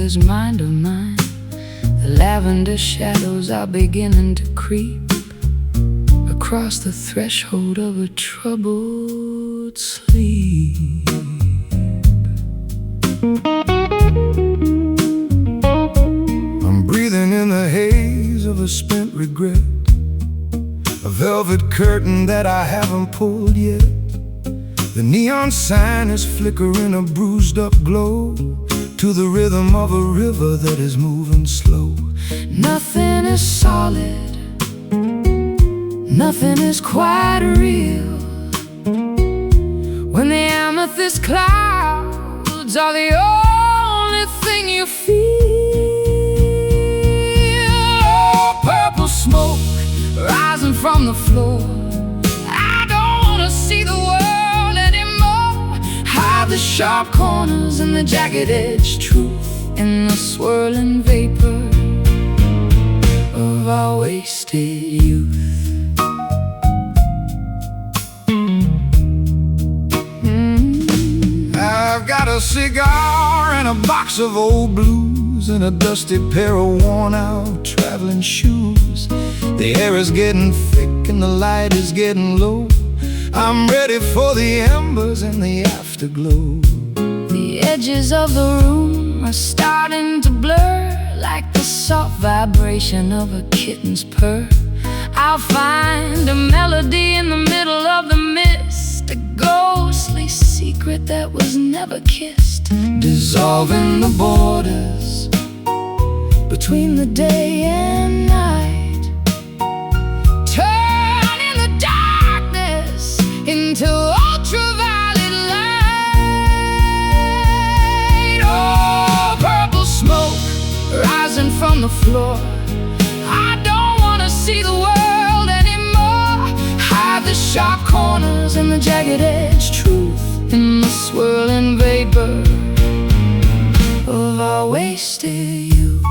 this mind of mine. The lavender shadows are beginning to creep across the threshold of a troubled sleep. I'm breathing in the haze of a spent regret, a velvet curtain that I haven't pulled yet. The neon sign is flickering a bruised up glow to the rhythm of a river that is moving slow. Nothing is solid, nothing is quite real, when the amethyst clouds are the only thing you feel. Oh, purple smoke rising from the floor, I don't wanna see the world anymore. Hide the sharp corners and the jagged-edged truth in the swirling vapor of our wasted youth. I've got a cigar and a box of old blues and a dusty pair of worn-out traveling shoes. The air is getting thick and the light is getting low. I'm ready for the embers and the afterglow. The edges of the room are starting to blur, like the soft vibration of a kitten's purr. I'll find a melody in the middle of the mist, a ghostly secret that was never kissed, dissolving the borders between the day and night, turning the darkness into ultraviolet light. Oh, purple smoke rising from the floor, I don't wanna see the world anymore. Hide the sharp corners and the jagged-edged truth in the swirling vapor of our wasted youth.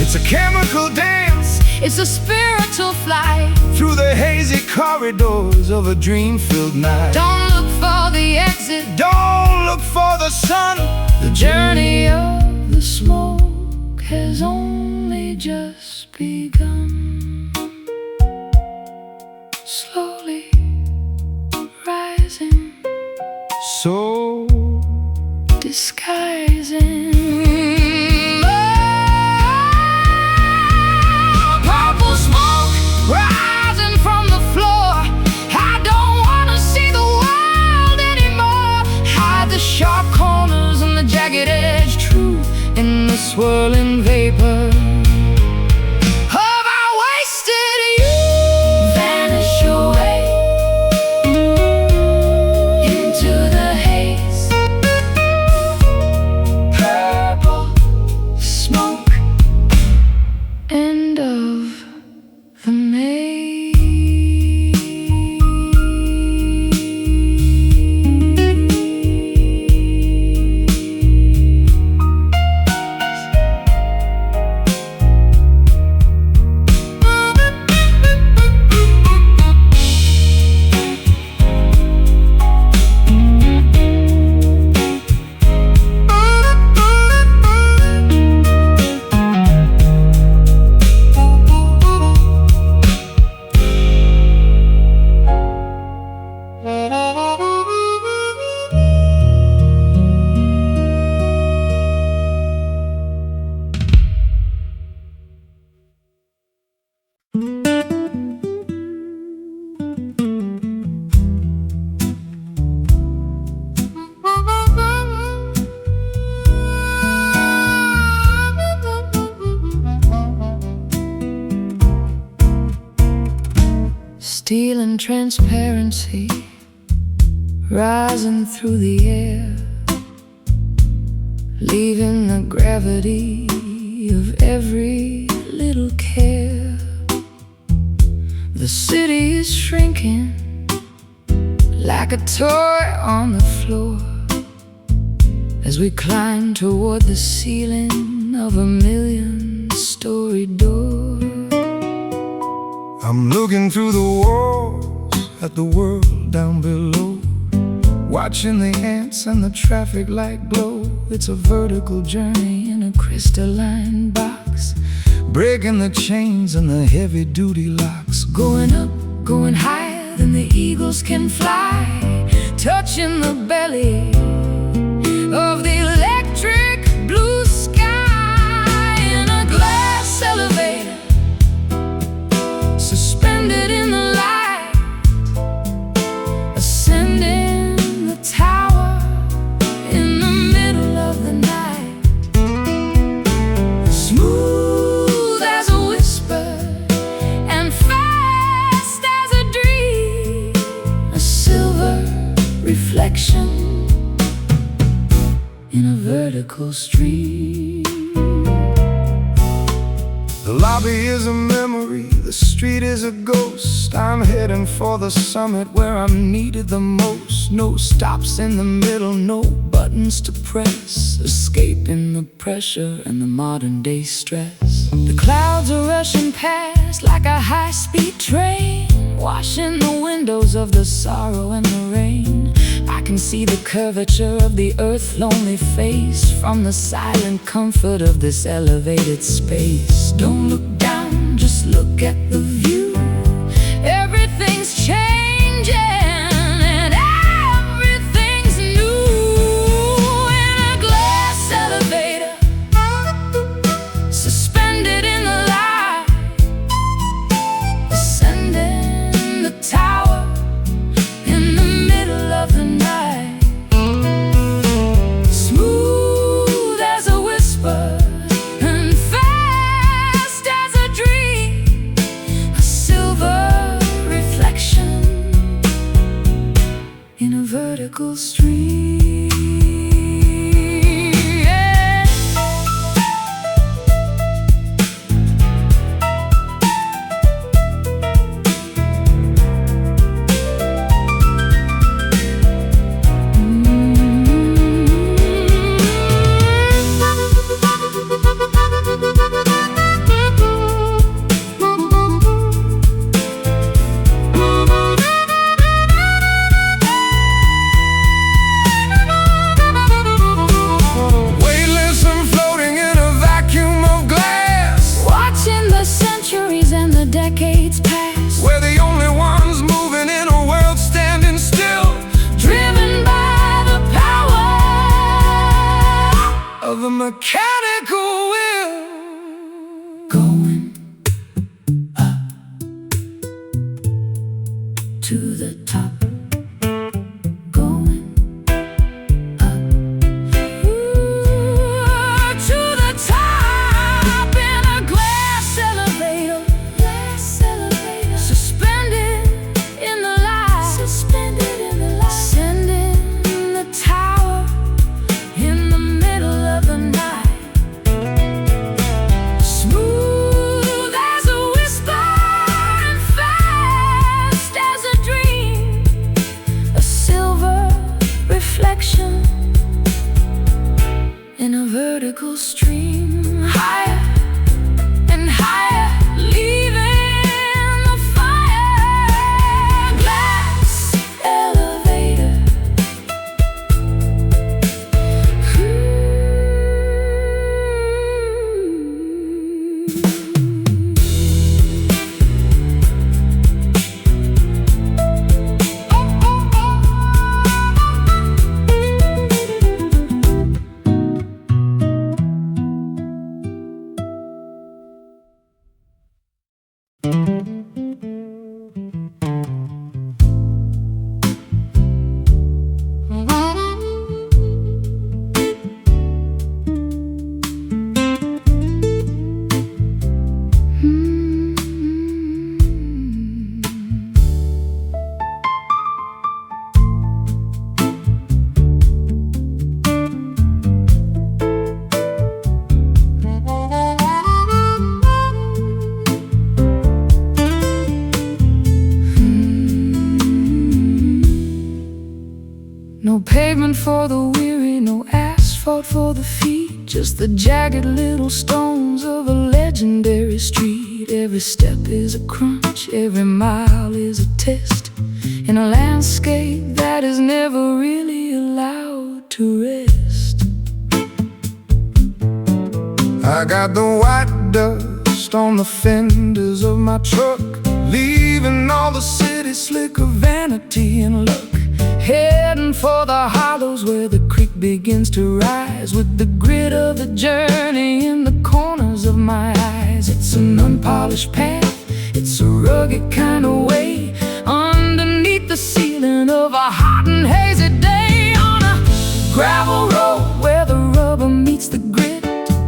It's a chemical dance, It's a spiritual flight through the hazy corridors of a dream-filled night. Don't look for the exit, Don't look for the sun. the journey of the smoke has only just begun. Slowly rising, So disguising. Purple smoke rising from the floor, I don't wanna see the world anymore. Hide the sharp corners and the jagged-edged truth in the swirling vapor of our wasted youth. Vanish away into the haze. Purple smoke, end of the maze. Steel and transparency rising through the air, leaving the gravity of every little care. The city is shrinking like a toy on the floor as we climb toward the ceiling of a million-story door. I'm looking through the walls at the world down below, watching the ants and the traffic light glow. It's a vertical journey in a crystalline box, breaking the chains and the heavy-duty locks. Going up, going higher than the eagles can fly, touching the belly of the electric blue sky. In a glass elevator, suspended in the light, ascending the tower in the middle of the night. Smooth as a whisper and fast as a dream, a silver reflection in a vertical stream. The lobby is a memory, the street is a ghost. I'm heading for the summit where I'm needed the most. No stops in the middle, no buttons to press, escaping the pressure and the modern day stress. The clouds are rushing past like a high-speed train, washing the windows of the sorrow and the rain. I can see the curvature of the earth's lonely face from the silent comfort of this elevated space. Don't look down, just look at the view. Everything's changing and everything's new. In a glass elevator, suspended in the light, ascending the tower in the middle of the night. Smooth as a whisper and fast as a dream, a silver reflection in a vertical stream. Yeah. Weightless and floating in a vacuum of glass, Watching the centuries and the decades pass, we're the only ones moving in a world standing still, driven by the power of a mechanical will. going up to the top, going up to the top. In a glass elevator, suspended in the light, ascending the tower in the middle of the night. Smooth as a whisper and fast as a dream, a silver reflection in a vertical stream. Higher and higher, leaving the fire. Glass elevator. for the weary, no asphalt for the feet, just the jagged little stones of a legendary street. Every step is a crunch, every mile is a test, in a landscape that is never really allowed to rest. I got the white dust on the fenders of my truck, leaving all the city slick of vanity and luck. Heading for the hollows where the creek begins to rise, with the grit of the journey in the corners of my eyes. It's an unpolished path, it's a rugged kind of way, underneath the ceiling of a hot and hazy day. On a gravel road where the rubber meets the grit,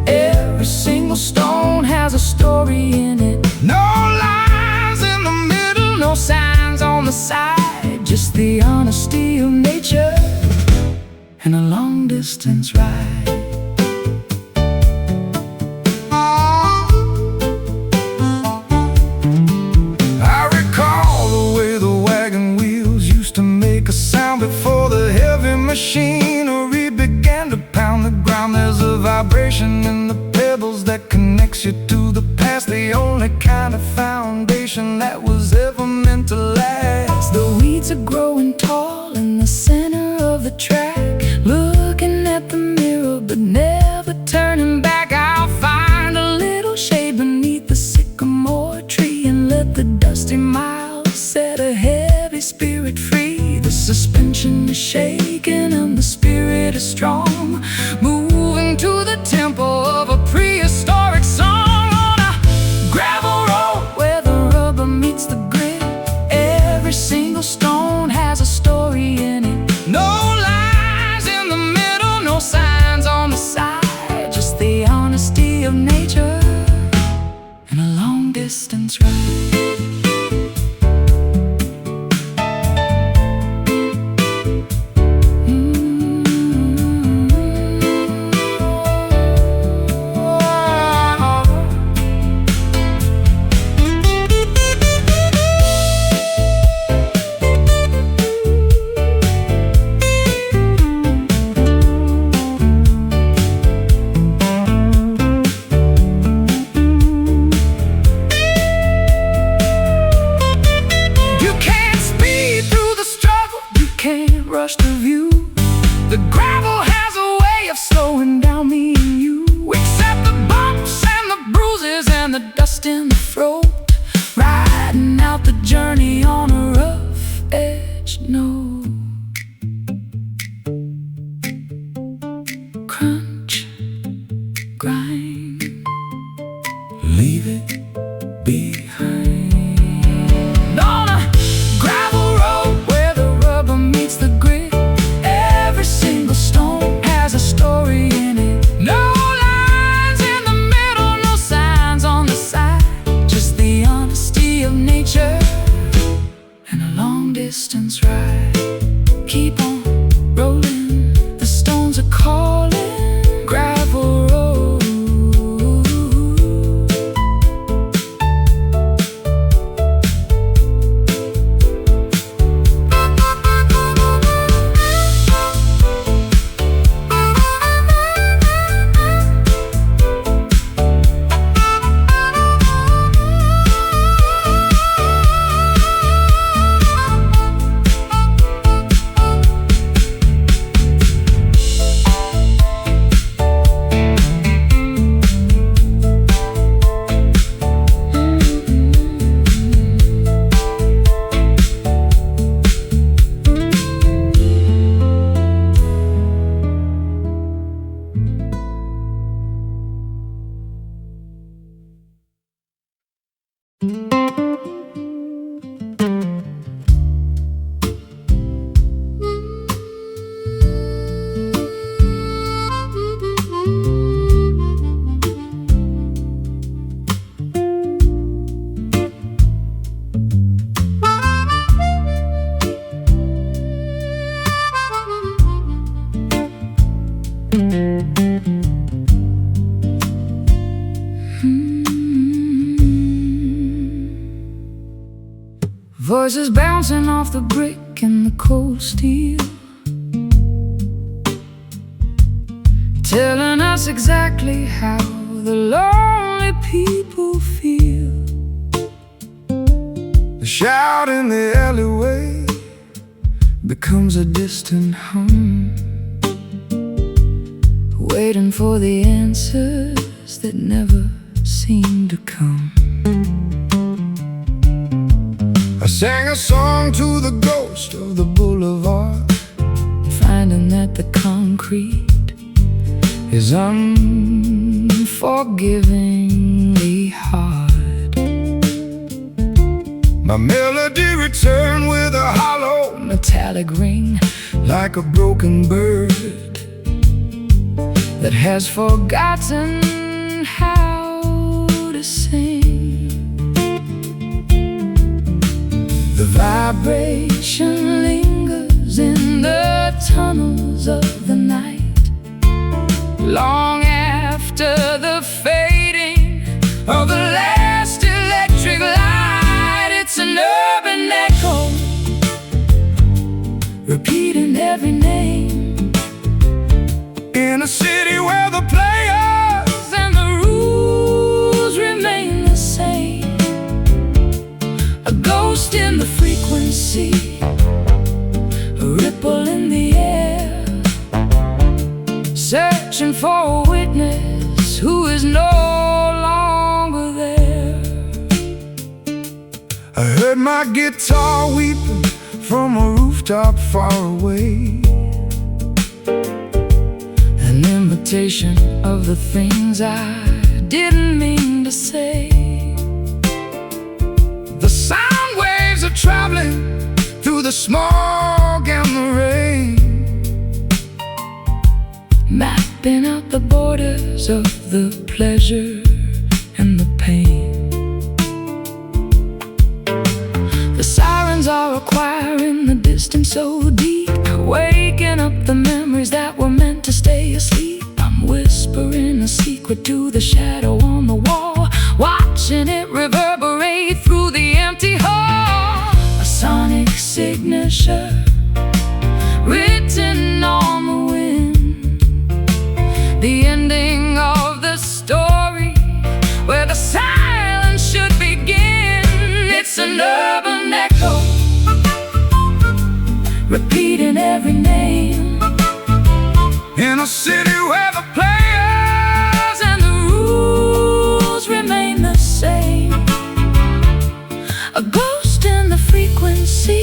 every single stone has a story in it. No lines in the middle, No signs on the side, just the honesty of nature and a long distance ride. I recall the way the wagon wheels used to make a sound before the heavy machinery began to pound the ground. There's a vibration in the pebbles that connects you to the past, the only kind of foundation that was ever meant to last. The weeds are growing tall in the center of the track, looking at the mirror but never turning back. I'll find a little shade beneath the sycamore tree and let the dusty miles set a heavy spirit free. The suspension is shaking and the spirit is strong, moving to the tempo of a prehistoric song. On a gravel road where the rubber meets the grit, every single stone has a story in it. No lines in the middle, No signs on the side, just the honesty of nature and a long distance ride. Rush the view. The gravel has a way of slowing down me and you. Accept the bumps and the bruises and the dust in the throat, riding out the journey on a rough edge note. Crunch, grind, leave it behind. On a gravel road where the rubber meets the grit, every single stone has a story in it. No lines in the middle, no signs on the side, just the honesty of nature and a long distance ride. Keep on rolling, the stones are calling. Gravel road. Voices bouncing off the brick and the cold steel, telling us exactly how the lonely people feel. The shout in the alleyway becomes a distant hum, waiting for the answers that never seem to come. I sang a song to the ghost of the boulevard, finding that the concrete is unforgivingly hard. My melody returned with a hollow metallic ring, like a broken bird that has forgotten how to sing. The vibration lingers in the tunnels of the night, long after the fading of the last electric light. It's an urban echo, repeating every name, in a city where the players and the rules remain the same. A ghost in the frequency, a ripple in the air, searching for a witness who is no longer there. I heard my guitar weeping from a rooftop far away, an imitation of the things I didn't mean to say. The sound waves are traveling through the smog and the rain, mapping out the borders of the pleasure and the pain. The sirens are a choir in the distance so deep, waking up the memories that were meant to stay asleep. I'm whispering a secret to the shadow on the wall, watching it reverberate through the empty hall. A sonic signature written on the wind, the ending of the story where the silence should begin. It's an urban echo, repeating every name, in a city where the players and the rules remain the same. A ghost in the frequency,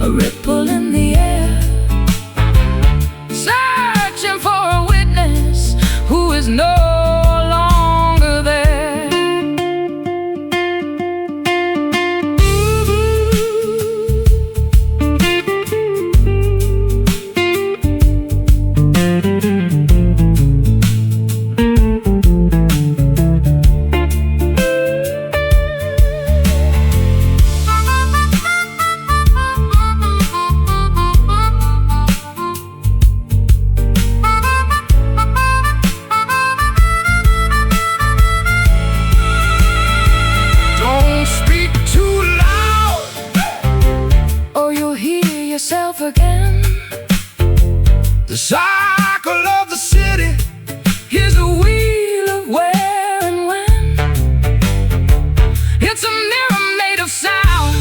a ripple in the air, searching for a witness who is no longer there. Yourself again. The cycle of the city is a wheel of where and when. It's a mirror made of sound,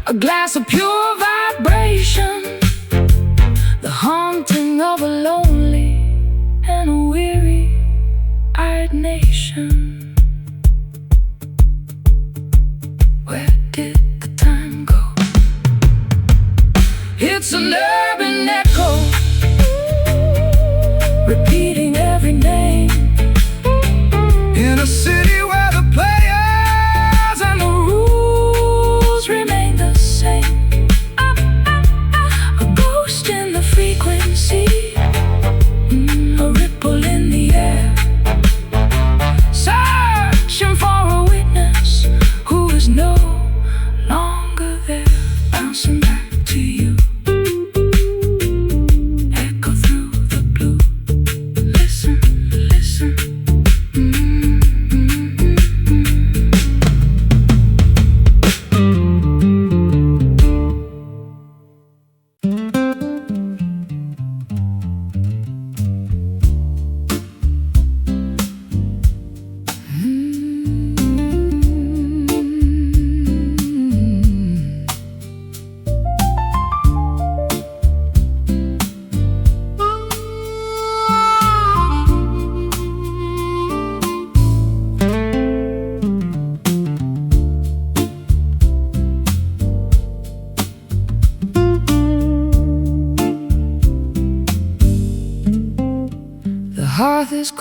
a glass of pure vibration, the haunting of a lonely and a weary-eyed nation. Where did the time go? It's an urban echo, repeating every name, in a city where the players and the rules remain the same. A ghost in the frequency, a ripple in the air,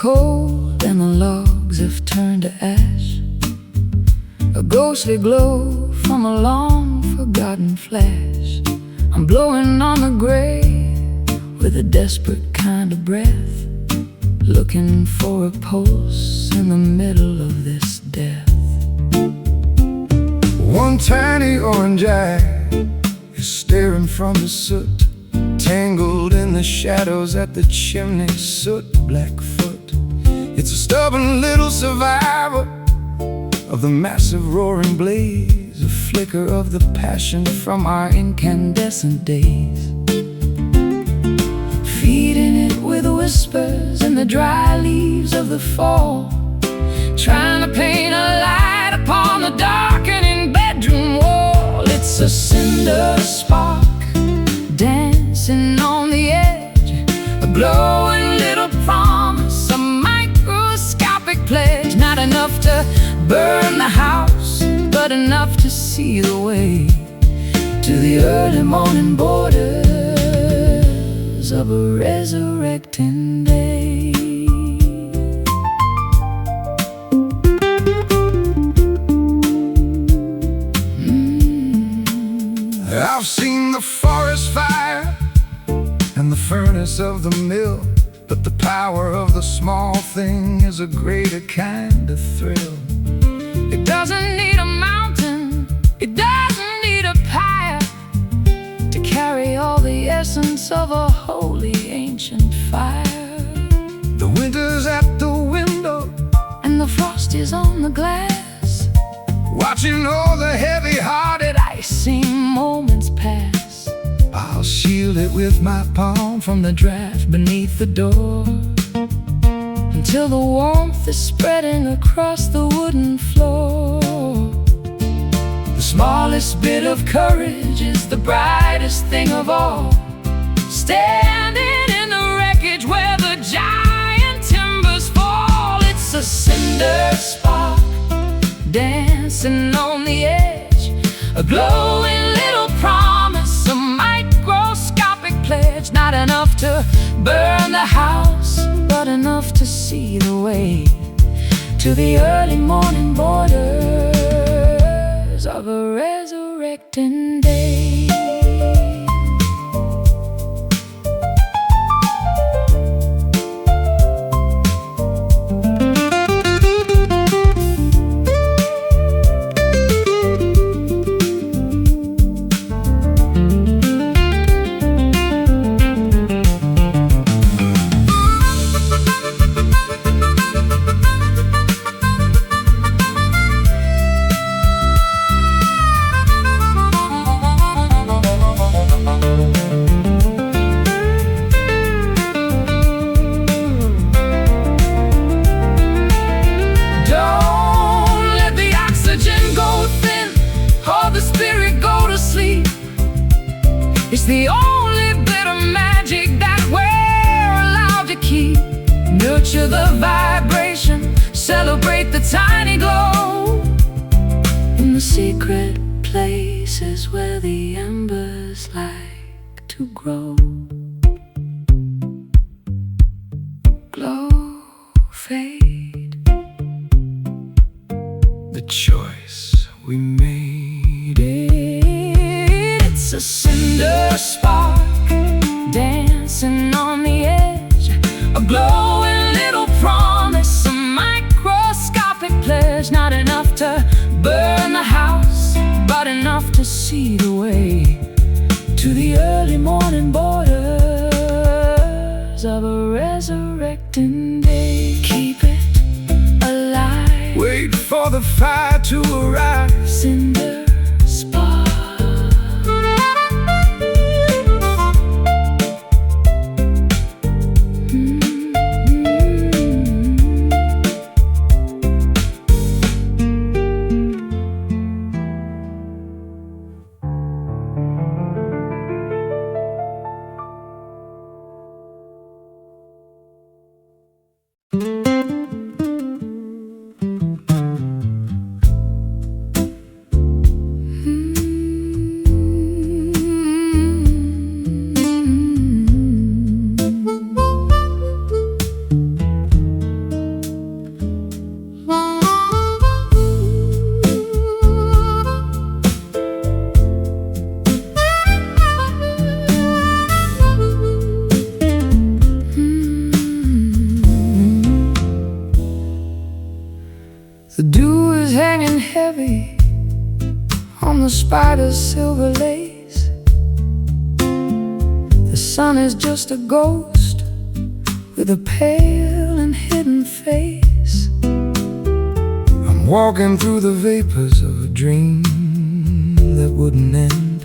cold and the logs have turned to ash. A ghostly glow from a long-forgotten flash. I'm blowing on the gray with a desperate kind of breath, looking for a pulse in the middle of this death. One tiny orange eye is staring from the soot, tangled in the shadows at the chimney, soot Blackfoot. It's a stubborn little survivor of the massive roaring blaze, a flicker of the passion from our incandescent days. Feeding it with whispers in the dry leaves of the fall, trying to paint a light upon the darkening bedroom wall. It's a cinder spark dancing on the edge, a glowing little promise, a microscopic pledge. Not enough to burn the house, but enough to see the way to the early morning borders of a resurrecting day. I've seen the forest fire and the furnace of the mill, but the power of the small thing is a greater kind of thrill. It doesn't need a mountain, it doesn't need a pyre to carry all the essence of a holy ancient fire. The winter's at the window and the frost is on the glass, watching all the heavy-hearted icy moments pass. I'll shield it with my palm from the draft beneath the door, until the warmth is spreading across the wooden floor. The smallest bit of courage is the brightest thing of all, standing in the wreckage where the giant timbers fall. It's a cinder spark dancing on the edge, a glowing little promise, a microscopic pledge. Not enough to burn the house, but enough to see the way to the early morning borders of a resurrecting day. It's the only bit of magic that we're allowed to keep. Nurture the vibration, celebrate the tiny glow in the secret places where the embers like to grow. Glow, fade, the choice we made it's a cinder spark dancing on the edge, a glowing little promise, a microscopic pledge. Not enough to burn the house, but enough to see the way to the early morning borders of a resurrecting day. Keep it alive, wait for the fire to arrive. Cinder spark. is hanging heavy on the spider's silver lace. The sun is just a ghost with a pale and hidden face. I'm walking through the vapors of a dream that wouldn't end,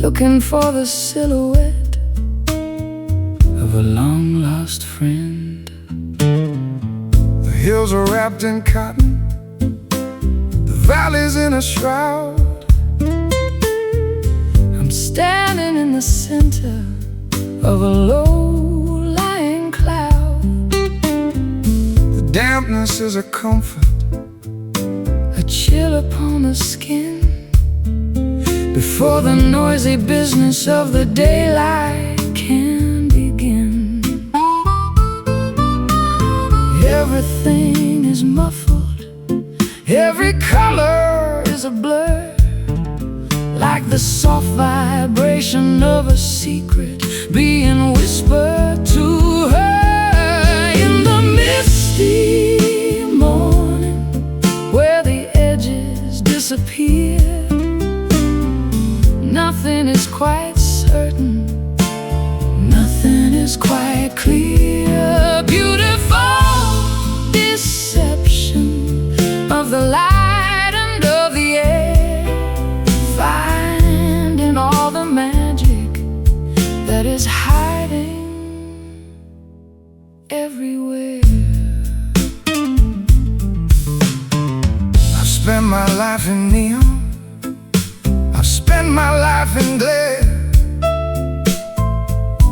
looking for the silhouette of a long-lost friend. The hills are wrapped in cotton, the valley's in a shroud. I'm standing in the center of a low-lying cloud. The dampness is a comfort, a chill upon the skin, before the noisy business of the daylight can begin. Everything is muffled, every color is a blur, like the soft vibration of a secret being whispered to her in the misty morning, where the edges disappear. Nothing is quite certain, nothing is quite clear. Beautiful deception of the light and of the air, finding all the magic that is hiding everywhere. I've spent my life in neon, I've spent my life in glare,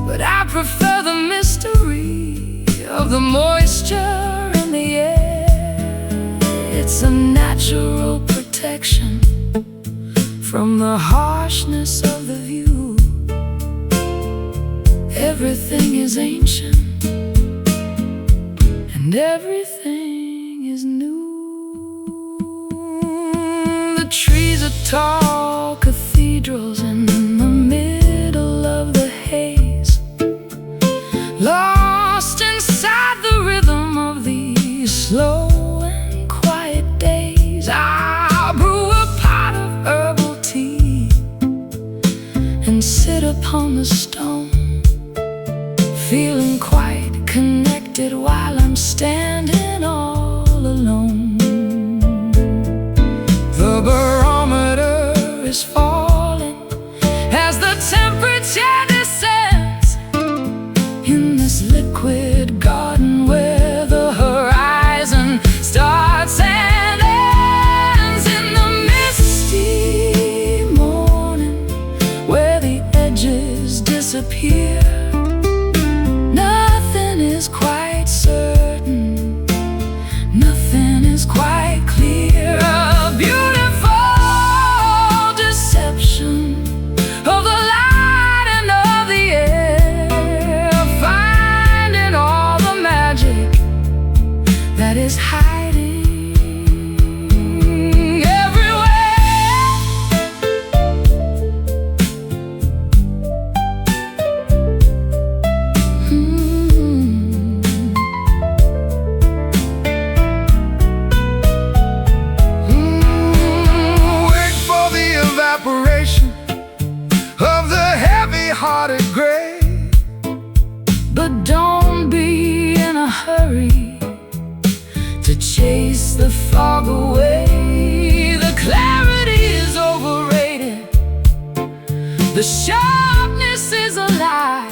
but I prefer the mystery of the moisture in the air. It's a natural protection from the harshness of the view. Everything is ancient and everything is new. The trees are tall cathedrals in the middle of the haze, lost inside the rhythm of these slow and quiet days. I'll brew a pot of herbal tea and sit upon the stone, feeling quite connected while I'm standing all alone. the barometer Is falling as the temperature descends in this liquid garden where the horizon starts and ends. In the misty morning, where the edges disappear, nothing is quite certain, nothing is quite clear. A beautiful deception of the light and of the air, finding all the magic that is hiding everywhere. Wait for the evaporation of the heavy-hearted gray. But don't be in a hurry to chase the fog away. The clarity is overrated, the sharpness is a lie.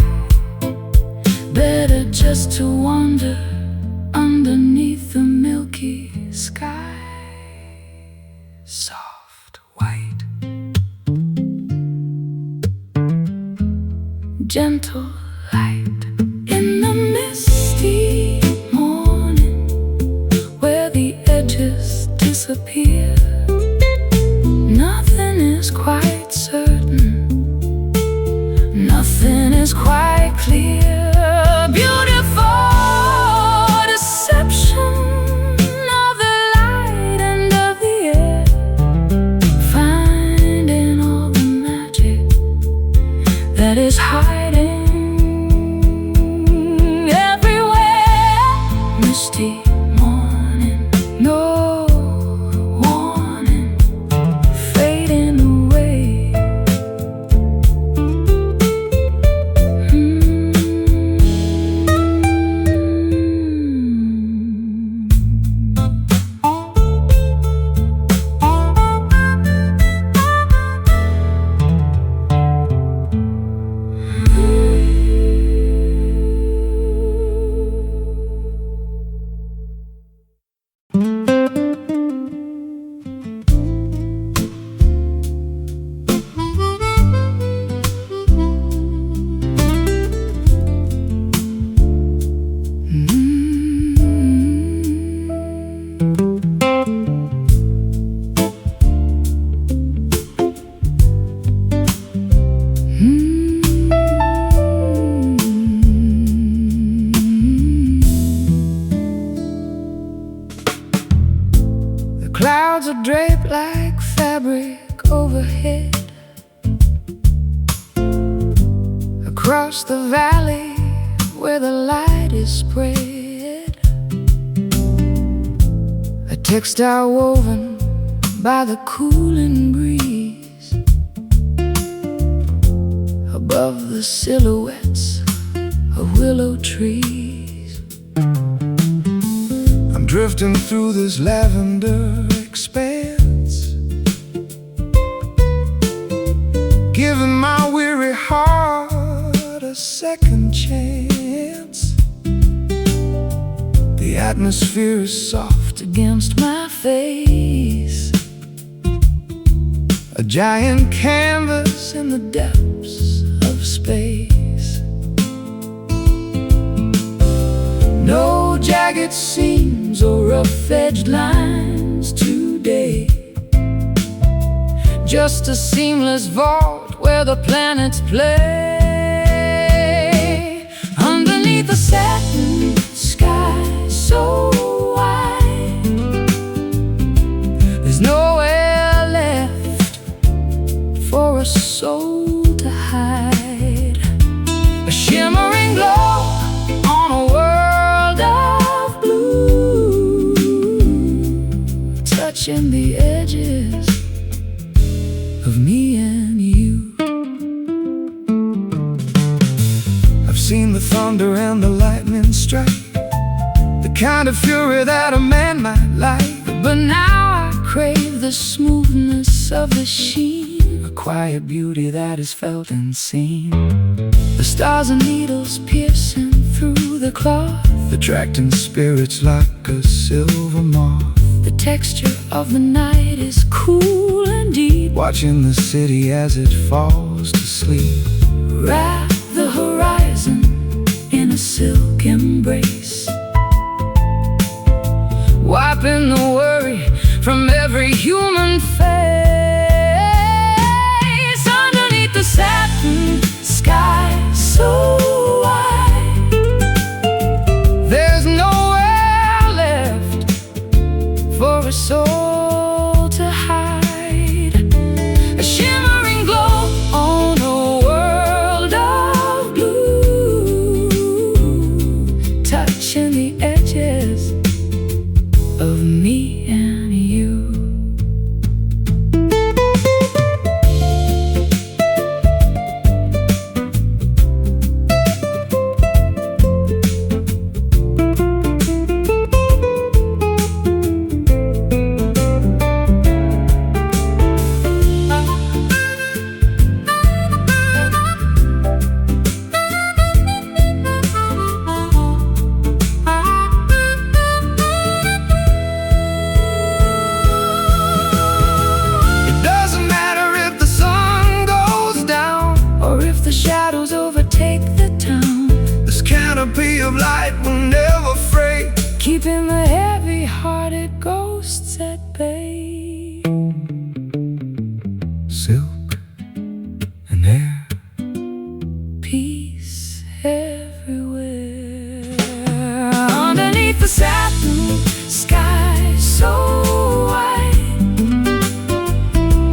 Better just to wander underneath the milky sky. Soft white, gentle light in the misty morning, where the edges disappear. Nothing is quite certain, nothing is quite clear. Beautiful deception of the light and of the air, finding all the magic that is hiding everywhere. Misty morning, Clouds are draped like fabric overhead. Across the valley where the light is spread, a textile woven by the cooling breeze, above the silhouettes of willow trees. I'm drifting through this lavender expanse, giving my weary heart a second chance. The atmosphere is soft Against my face, a giant canvas in the depths of space. No jagged seams or rough-edged lines today, just a seamless vault where the planets play. Underneath the satin sky so wide, there's nowhere left for a soul to hide. A shimmering glow on a world of blue, touching the edges of me and you. I've seen the thunder and the lightning strike, the kind of fury that a man might like. But now I crave the smoothness of the sheen, A quiet beauty that is felt and seen, the stars and needles piercing through the cloth, attracting spirits like a silver moth. the texture of the night is cool and deep. Watching the city as it falls to sleep. Wrap the horizon in a silk embrace, wiping the worry from every human face. Underneath the satin sky so wide, There's nowhere left for a soul to hide. A shimmering glow on a world of blue, touching the edges of me and you. It doesn't matter if the sun goes down, Or if the shadows overtake the town, this canopy of light will never fray. keeping the heavy-hearted ghosts at bay. Silk and air, Peace everywhere. Underneath the satin sky so wide,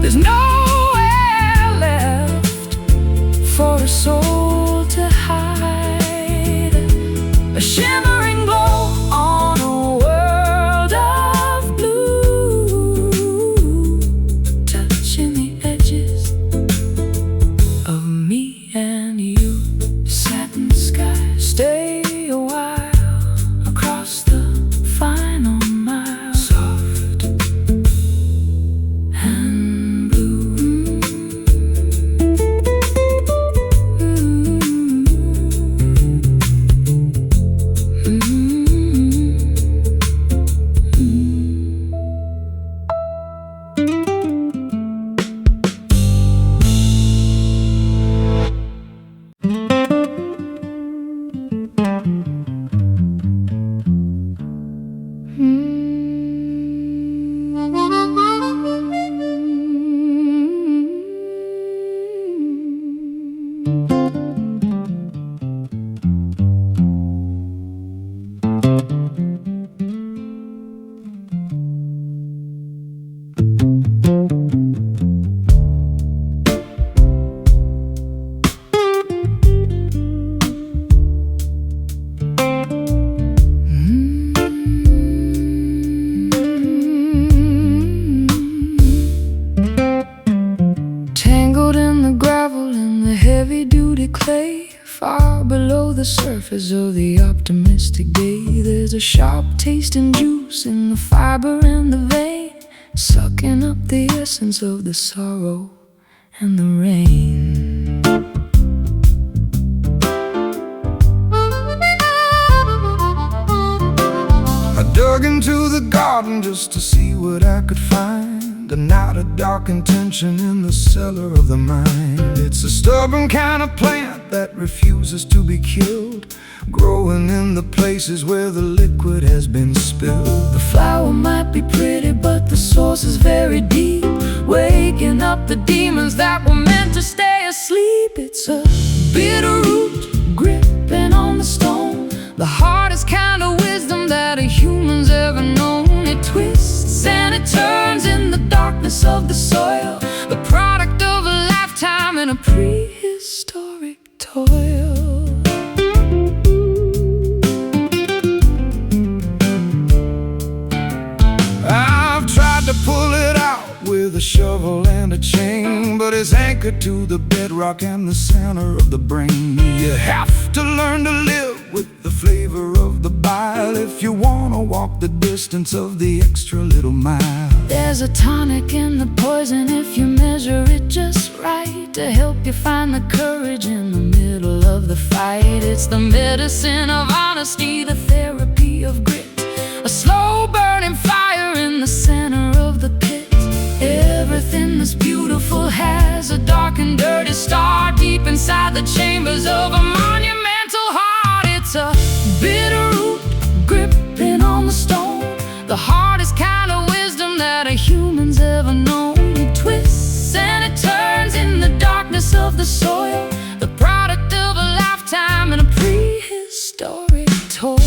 there's nowhere left for a soul to hide. A shimmering glow on a world of blue, touching the edges of me and you. Satin sky, stay a while across the surface of the optimistic day, there's a sharp taste and juice in the fiber and the vein, sucking up the essence of the sorrow and the rain. I dug into the garden just to see what I could find, and not a dark intention in the cellar of the mind. It's a stubborn kind of plant that refuses to be killed, growing in the places where the liquid has been spilled. The flower might be pretty, but the source is very deep, waking up the demons that were meant to stay asleep. It's a bitter root gripping on the stone, the hardest kind of wisdom that a human's ever known. It twists and it turns in the darkness of the soil, the product of a lifetime in a prehistoric toil. I've tried to pull it out with a shovel and a chain, but it's anchored to the bedrock and the center of the brain. You have to learn to live with the flavor of the bile if you wanna walk the distance of the extra little mile. There's a tonic in the poison if you measure it just right, to help you find the courage in the middle of the fight. It's the medicine of honesty, the therapy of grit, a slow burning fire in the center of the pit. Everything that's beautiful has a dark and dirty star deep inside the chambers of a monumental heart. It's a bitter root gripping on the stone, the hardest kind of wisdom that a human's ever known. It twists and it turns in the darkness of the soil, the product of a lifetime in a prehistoric toil.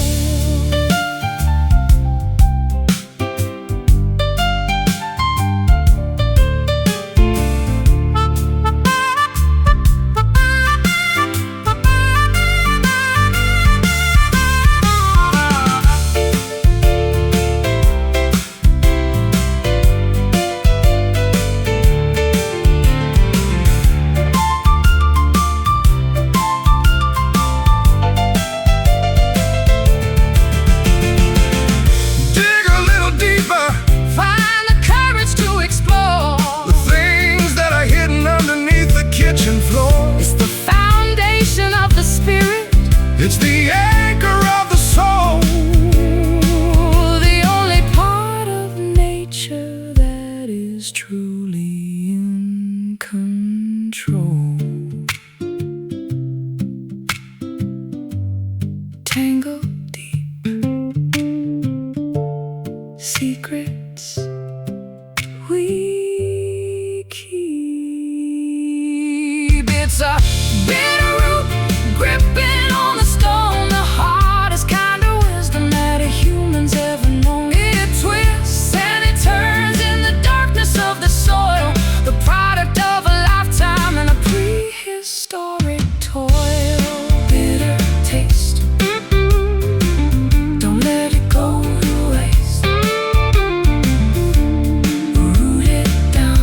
It's the anchor of the soul, the only part of nature that is truly in control. Tangled deep, secrets we keep. It's a bitter root gripping on the stone, the hardest kind of wisdom that a human's ever known. It twists and it turns in the darkness of the soil, the product of a lifetime in a prehistoric toil. Bitter taste, don't let it go to waste. Root it down.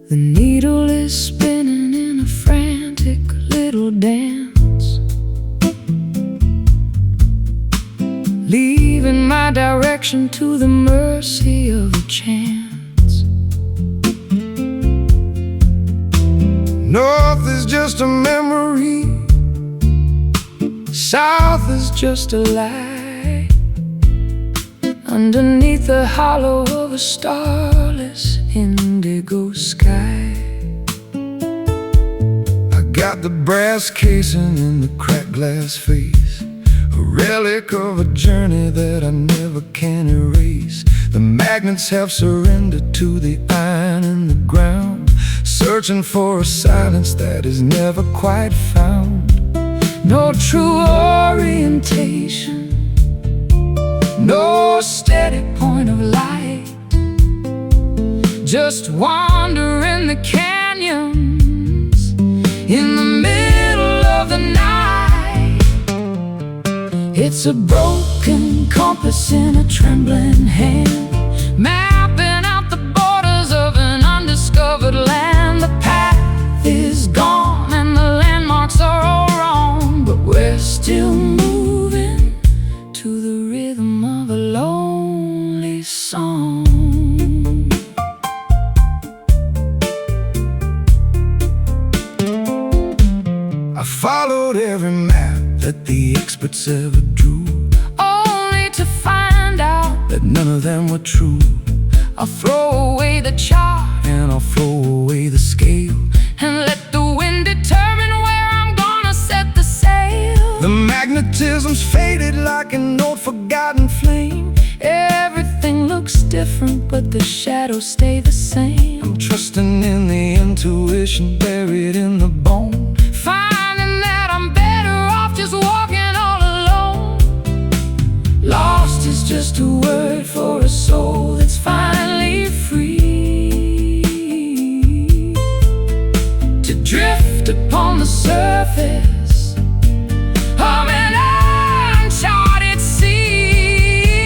The needle is spinning in a frantic little dance, leaving my direction to the mercy of a chance. north is just a memory. South is just a lie underneath the hollow of a starless indigo sky. I got the brass casing in the cracked glass face, a relic of a journey that I never can erase. The magnets have surrendered to the iron in the ground, searching for a silence that is never quite found. No true orientation, no steady point of light, just wandering the canyons in the middle of the night. It's a broken compass in a trembling hand, mapping out the borders of an undiscovered land. The path is gone and the landmarks are all wrong, but we're still moving to the rhythm of a lonely song. I followed every map that the experts ever drew, only to find out that none of them were true. I'll throw away the chart and I'll throw away the scale, and let the wind determine where I'm gonna set the sail. The magnetism's faded like an old forgotten flame. Everything looks different, but the shadows stay the same. I'm trusting in the intuition buried in the bone, finding that I'm better off just walking all alone. Lost is just a word for a soul that's finally free to drift upon the surface of an uncharted sea.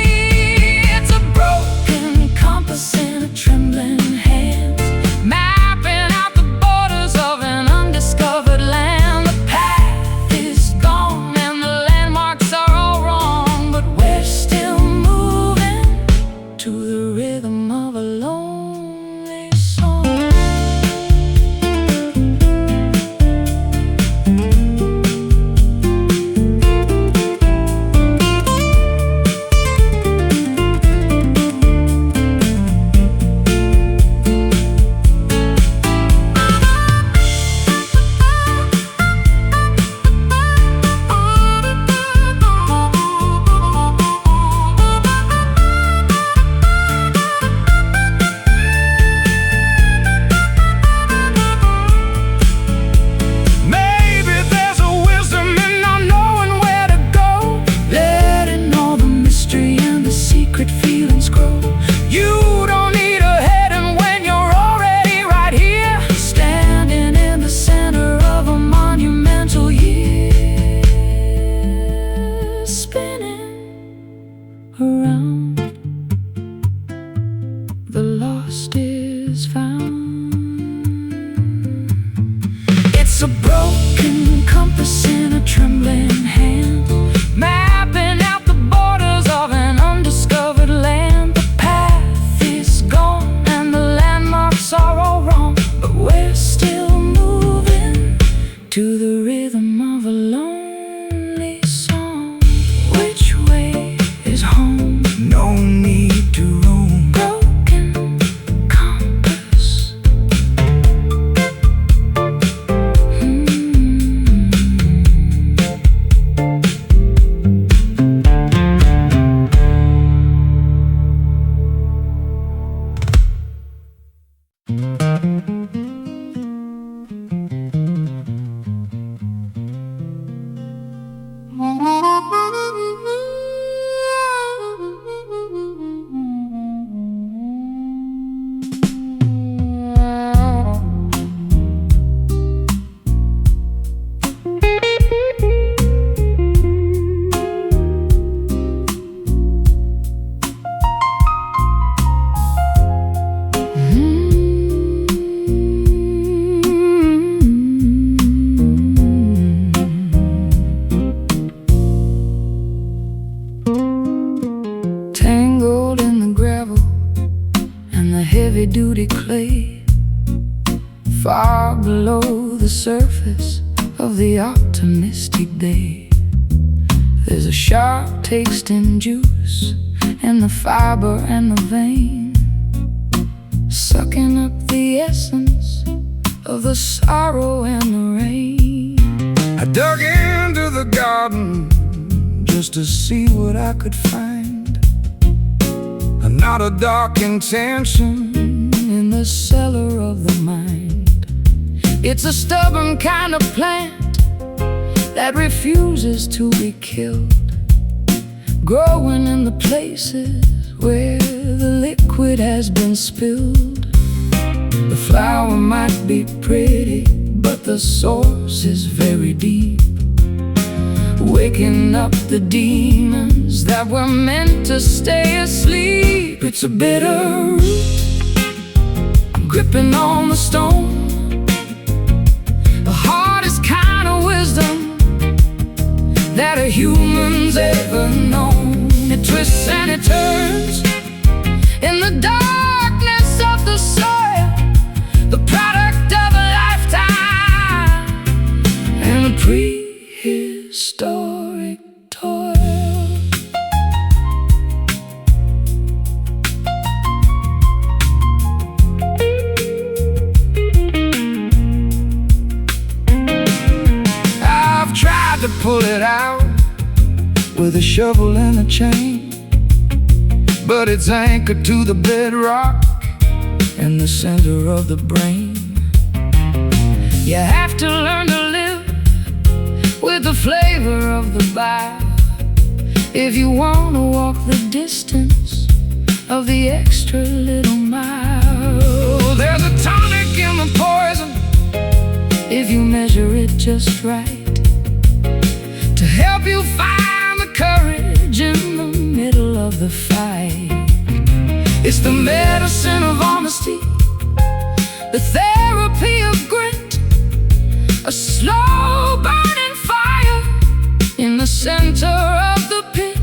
It's a broken compass in a trembling hand, mapping out the borders of an undiscovered land. The path is gone and the landmarks are all wrong, but we're still moving surface of the optimistic day. There's a sharp taste in juice, and the fiber and the vein, sucking up the essence of the sorrow and the rain. I dug into the garden just to see what I could find. Not a dark intention In the cellar of the mind, it's a stubborn kind of plant that refuses to be killed, growing in the places where the liquid has been spilled. The flower might be pretty, but the source is very deep, waking up the demons that were meant to stay asleep. It's a bitter root gripping on the stone, the hardest kind of wisdom that a human's ever known. It twists and it turns in the darkness of the soil, the product of a lifetime and a prehistoric toil. I've tried to pull it out with a shovel and a chain, but it's anchored to the bedrock In the center of the brain. You have to learn to live with the flavor of the bite if you want to walk the distance of the extra little mile. There's a tonic in the poison If you measure it just right, to help you find the courage in the middle of the fight. It's the medicine of honesty, The therapy of grit, a slow burning fire in the center of the pit.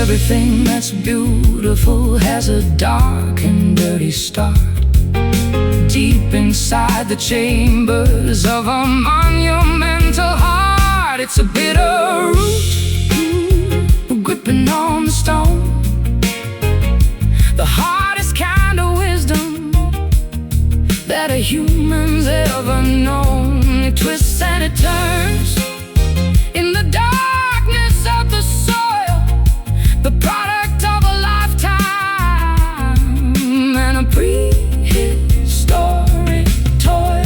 Everything that's beautiful has a dark and dirty start, deep inside the chambers of a monumental heart. It's a bitter root gripping on the stone, the hardest kind of wisdom that a human's ever known. It twists and it turns in the darkness of the soil, the product of a lifetime and a prehistoric toil.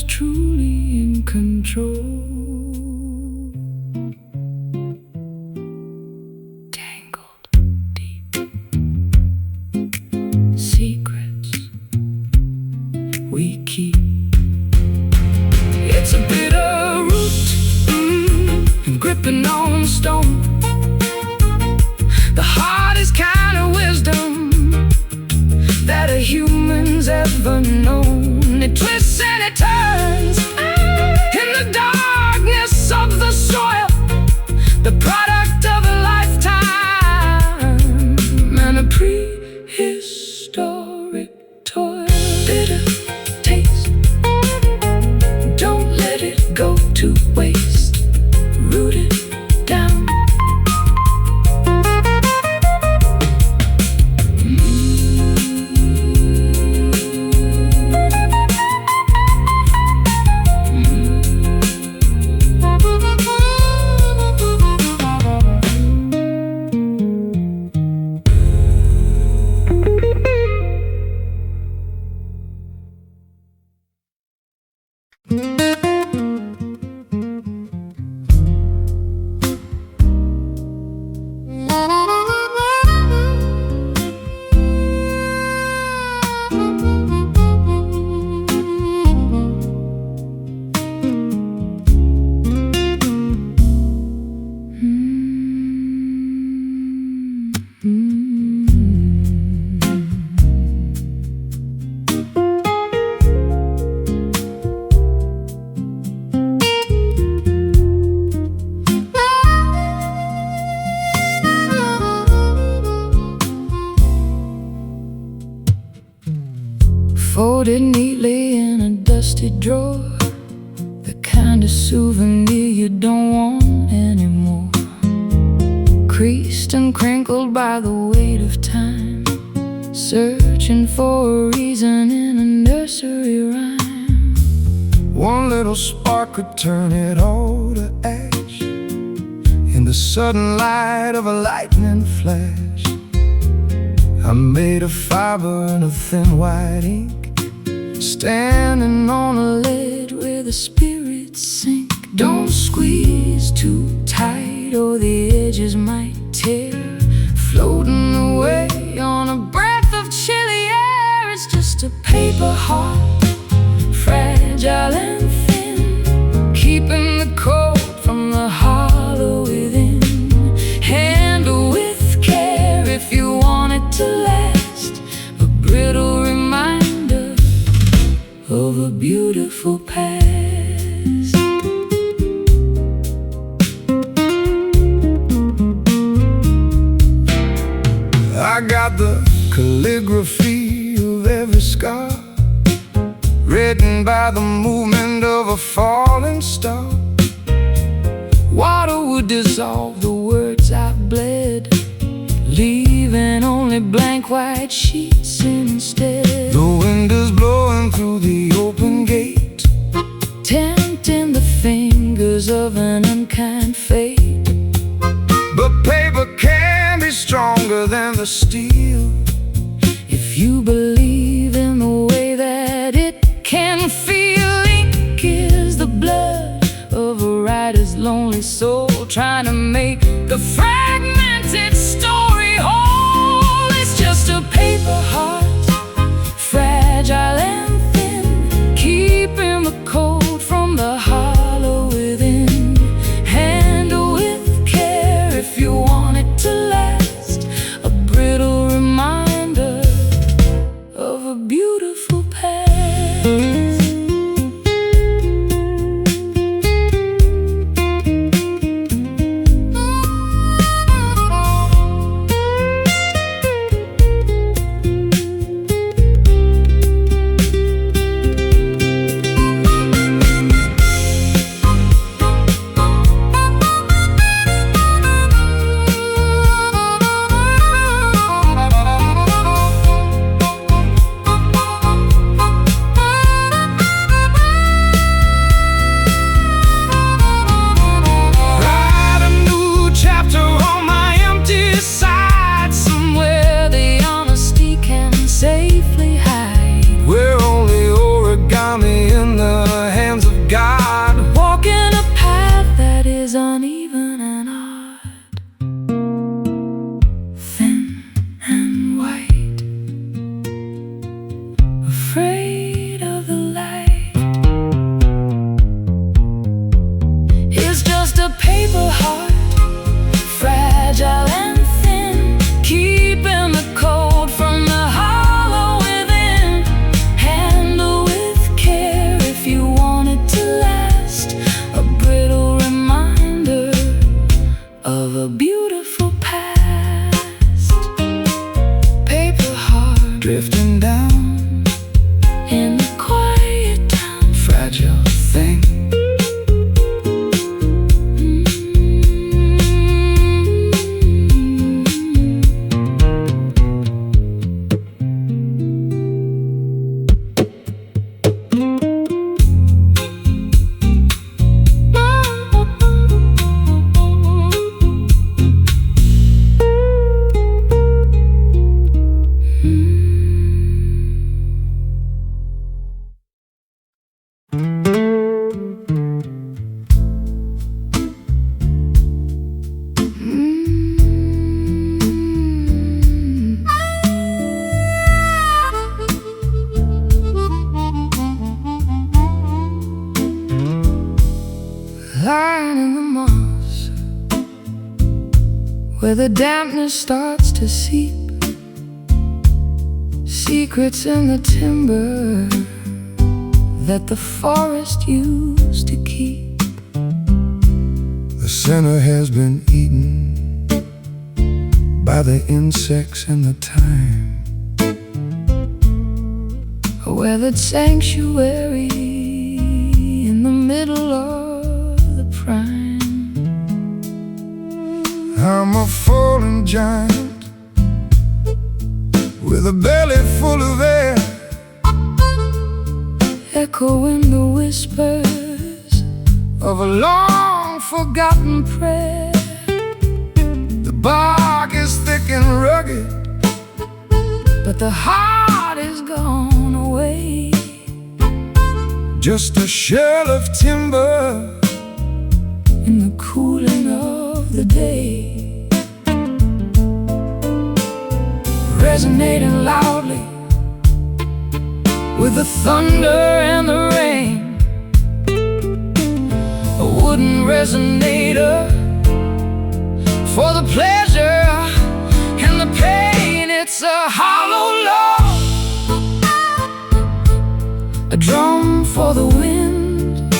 Truly in control. Tangled deep secrets we keep. It's a bitter root gripping on stone, the hardest kind of wisdom that a human's ever known. It twists and it turns in the darkness of the soil, the product of a lifetime and a prehistoric toil. Bitter taste, don't let it go to waste. Root it down. crinkled by the weight of time, searching for a reason in a nursery rhyme. One little spark could turn it all to ash in the sudden light of a lightning flash. I made a fiber and a thin white ink, standing on a ledge where the spirits sink. Don't squeeze too tight or the edges might tear, floating away on a breath of chilly air. It's just a paper heart, fragile and thin, keeping the cold from the hollow within. Handle with care if you want it to last, a brittle reminder of a beautiful past. I got the calligraphy of every scar, written by the movement of a falling star. Water would dissolve the words I bled, leaving only blank white sheets instead. The wind is blowing through the open gate, tempting the fingers of an unkind fate. But paper can be stronger than the steel, if you believe in the way that it can feel. Ink is the blood of a writer's lonely soul, trying to make the fragmented story whole. It's just a paper heart, fragile and thin, keeping the cold from the hollow within. Handle with care if you want it to last, a brittle reminder of a beautiful past. Uneven and odd, thin and white, afraid of the light. It's just a paper heart, fragile and thin, keeping the cold from the hollow within. Handle with care if you want it to last, a brittle of a beautiful past. Paper heart drifting down in the quiet town, fragile thing. Lying in the moss, where the dampness starts to seep, secrets in the timber that the forest used to keep. The center has been eaten by the insects and the time. A weathered sanctuary in the middle of the prime. I'm a fallen giant with a belly full of air, echoing the whispers of a long forgotten prayer. The bark is thick and rugged, but the heart is gone away. just a shell of timber In the cooling of the day, resonating loudly with the thunder and the rain. A wooden resonator for the pleasure and the pain. It's a hollow love, a drum for the wind,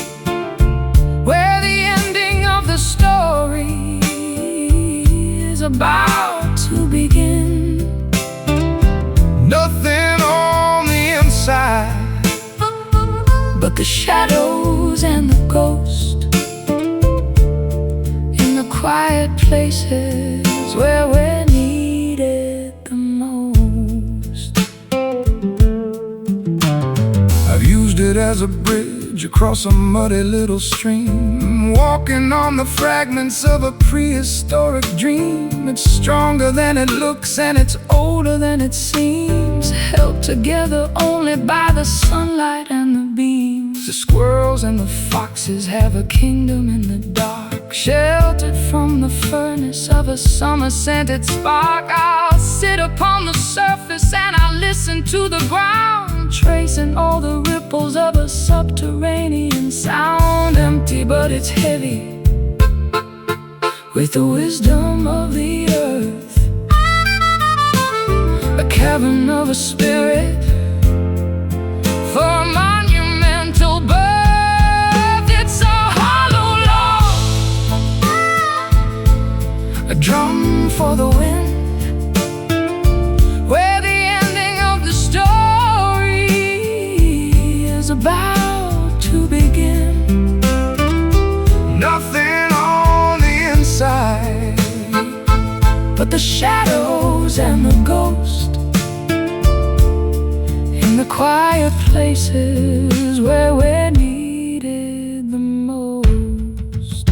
where the ending of the story is about to begin. nothing on the inside But the shadows and the ghost in the quiet places where we're needed the most. I've used it as a bridge across a muddy little stream, walking on the fragments of a prehistoric dream. It's stronger than it looks and it's older than it seems, held together only by the sunlight and the beams. The squirrels and the foxes have a kingdom in the dark, sheltered from the furnace of a summer-scented spark. I'll sit upon the surface and I'll listen to the ground, tracing all the ripples of a subterranean sound. Empty, but it's heavy with the wisdom of the earth, a cavern of a spirit for a monumental birth. It's a hollow love, a drum for the wind, where the ending of the story is about to begin. nothing on the inside But the shadows and the ghost in the quiet places where we're needed the most.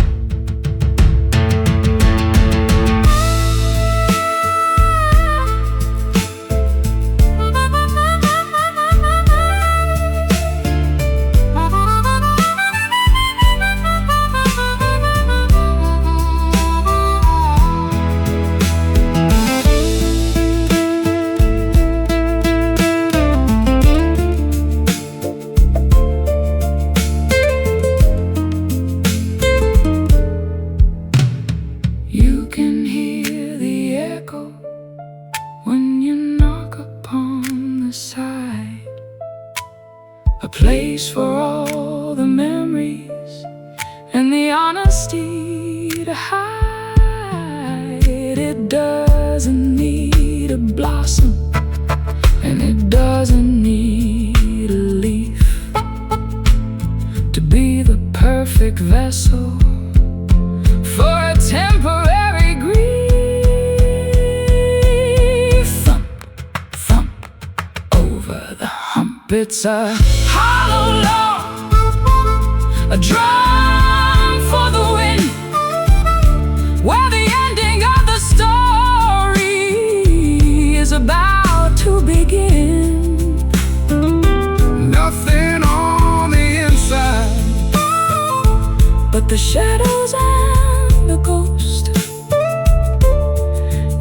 You can hear the echo when you knock upon the side, a place for all the memories and the honesty to hide. It doesn't need a blossom and it doesn't need a leaf to be the perfect vessel for a temporary grief. Thump, thump over the hump. It's a hollow love, a drum for the wind, where the ending of the story is about to begin. nothing on the inside But the shadows and the ghost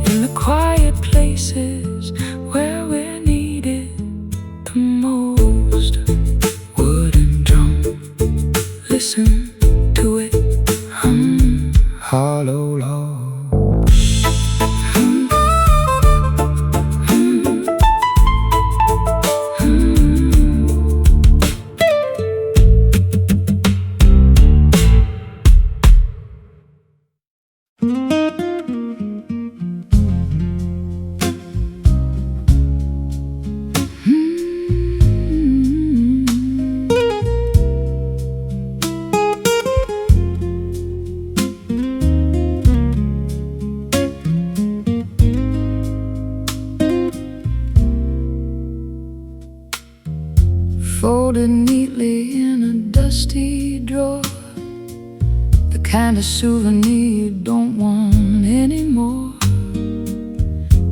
in the quiet places where we're needed the most. Wooden drum, listen to it hum. hollow love. kind of souvenir you don't want anymore,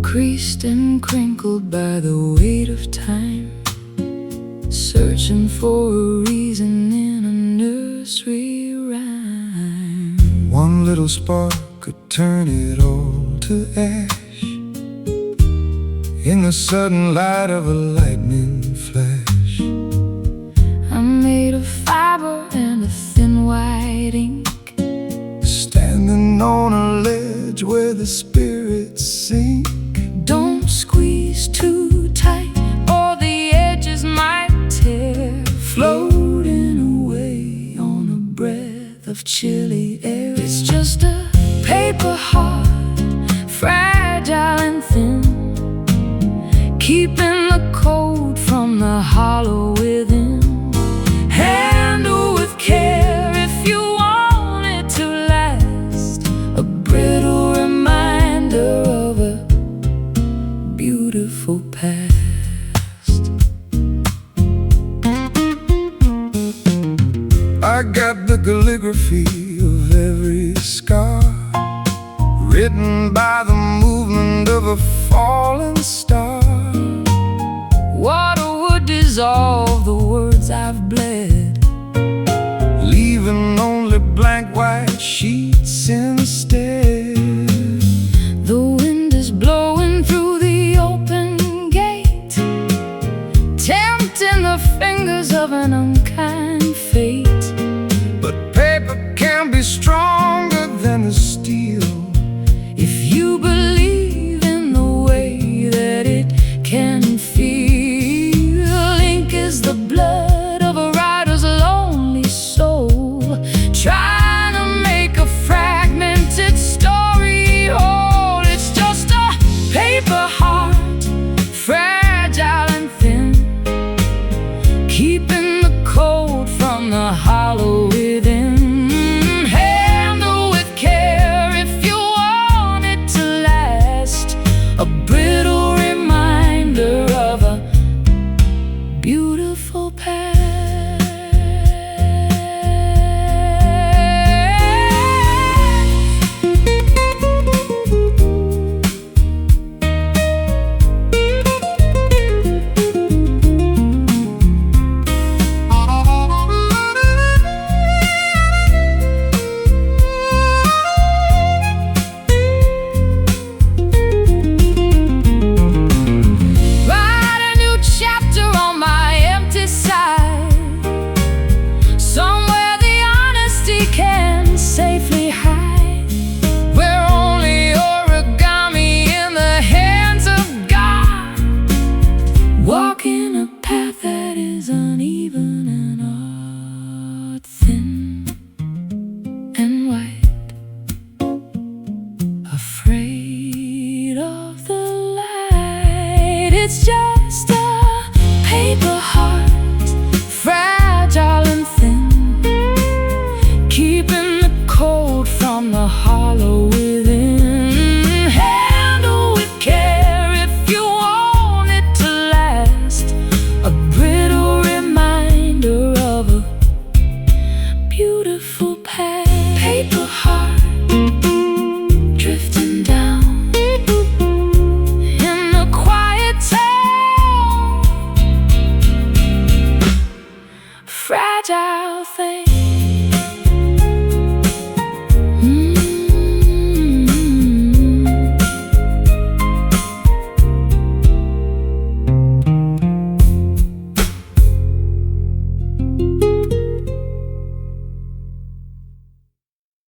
creased and crinkled by the weight of time, searching for a reason in a nursery rhyme. One little spark could turn it all to ash in the sudden light of a lightning flash. I'm made of fiber and a thin white ink, standing on a ledge where the spirits sink. Don't squeeze too tight or the edges might tear, floating away on a breath of chilly air. It's just a paper heart, fragile and thin, keeping the cold from the hollow within. Handle with care if you want it to last, a brittle reminder of a beautiful past. I got the calligraphy of every scar, written by the movement of a falling star. Water would dissolve the words I've bled, leaving only blank white sheets instead. the wind is blowing through the open gate, tempting the fingers of an unkind fate. But paper can be stronger than the steel, If you believe in the way that it can feel. Ink is the blood of a writer's lonely soul, trying to make a fragmented story whole. It's just a paper heart, fragile and thin, keeping the cold from the hollow within. Handle with care if you want it to last, a brittle reminder of a beautiful past. Write a new chapter on my empty side, somewhere the honesty can safely hide, where only origami in the hands of God, walking a path that is uneven and art thin and white, afraid of the light. It's just